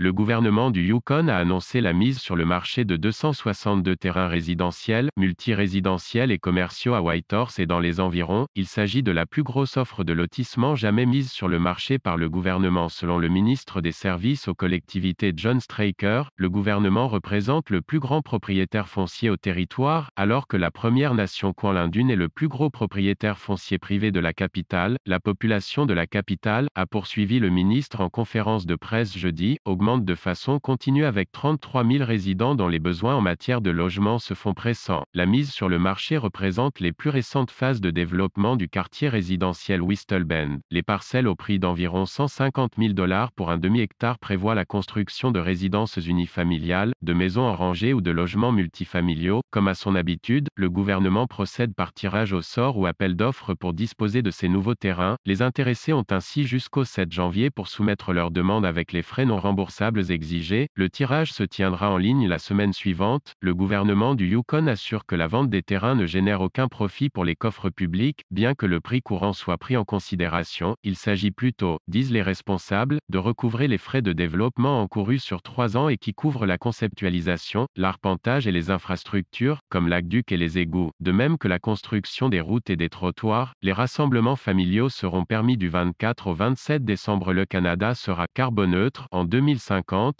Le gouvernement du Yukon a annoncé la mise sur le marché de 262 terrains résidentiels, multirésidentiels et commerciaux à Whitehorse et dans les environs. Il s'agit de la plus grosse offre de lotissement jamais mise sur le marché par le gouvernement selon le ministre des Services aux collectivités John Straker. Le gouvernement représente le plus grand propriétaire foncier au territoire, alors que la Première Nation Kwoilin Dune est le plus gros propriétaire foncier privé de la capitale. La population de la capitale, a poursuivi le ministre en conférence de presse jeudi, augmente de façon continue avec 33 000 résidents dont les besoins en matière de logement se font pressants. La mise sur le marché représente les plus récentes phases de développement du quartier résidentiel Whistle Bend. Les parcelles au prix d'environ 150 000 $ pour un demi-hectare prévoient la construction de résidences unifamiliales, de maisons en rangée ou de logements multifamiliaux. Comme à son habitude, le gouvernement procède par tirage au sort ou appel d'offres pour disposer de ces nouveaux terrains. Les intéressés ont ainsi jusqu'au 7 janvier pour soumettre leur demande avec les frais non remboursables exigés. Le tirage se tiendra en ligne la semaine suivante. Le gouvernement du Yukon assure que la vente des terrains ne génère aucun profit pour les coffres publics, bien que le prix courant soit pris en considération. Il s'agit plutôt, disent les responsables, de recouvrer les frais de développement encourus sur 3 ans et qui couvrent la conceptualisation, l'arpentage et les infrastructures, comme l'aqueduc et les égouts. De même que la construction des routes et des trottoirs, les rassemblements familiaux seront permis du 24 au 27 décembre. Le Canada sera carboneutre en 2050,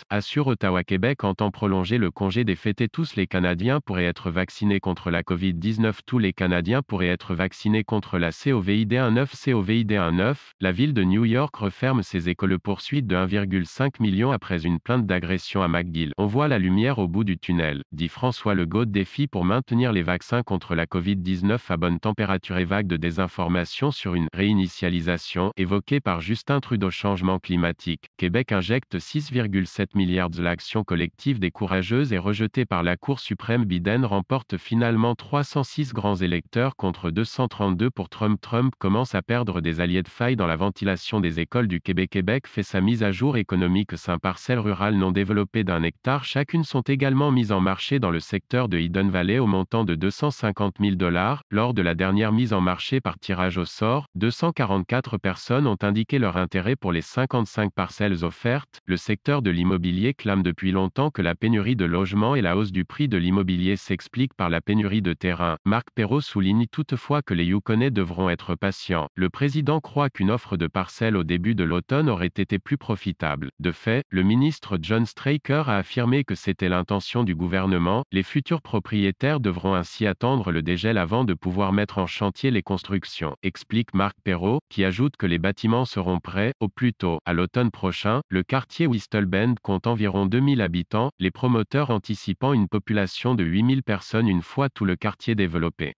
assure Ottawa-Québec entend prolonger le congé des fêtés. Tous les Canadiens pourraient être vaccinés contre la COVID-19. Tous les Canadiens pourraient être vaccinés contre la COVID-19. La ville de New York referme ses écoles. Poursuite de 1,5 million après une plainte d'agression à McGill. On voit la lumière au bout du tunnel, dit François Legault. Défi pour maintenir les vaccins contre la COVID-19 à bonne température et vague de désinformation sur une réinitialisation évoquée par Justin Trudeau. Changement climatique. Québec injecte 6,7 milliards. L'action collective des courageuses est rejetée par la Cour suprême. Biden remporte finalement 306 grands électeurs contre 232 pour Trump. Trump commence à perdre des alliés. De faille dans la ventilation des écoles du Québec. Québec fait sa mise à jour économique. 5 parcelles rurales non développées d'1 hectare chacune sont également mises en marché dans le secteur de Hidden Valley au montant de 250 000 $. Lors de la dernière mise en marché par tirage au sort, 244 personnes ont indiqué leur intérêt pour les 55 parcelles offertes. Le secteur de l'immobilier clame depuis longtemps que la pénurie de logements et la hausse du prix de l'immobilier s'explique par la pénurie de terrain. Marc Perrault souligne toutefois que les Yukonais devront être patients. Le président croit qu'une offre de parcelles au début de l'automne aurait été plus profitable. De fait, le ministre John Straker a affirmé que c'était l'intention du gouvernement. Les futurs propriétaires devront ainsi attendre le dégel avant de pouvoir mettre en chantier les constructions, explique Marc Perrault, qui ajoute que les bâtiments seront prêts, au plus tôt, à l'automne prochain. Le quartier Whistle Bend compte environ 2000 habitants, les promoteurs anticipant une population de 8000 personnes une fois tout le quartier développé.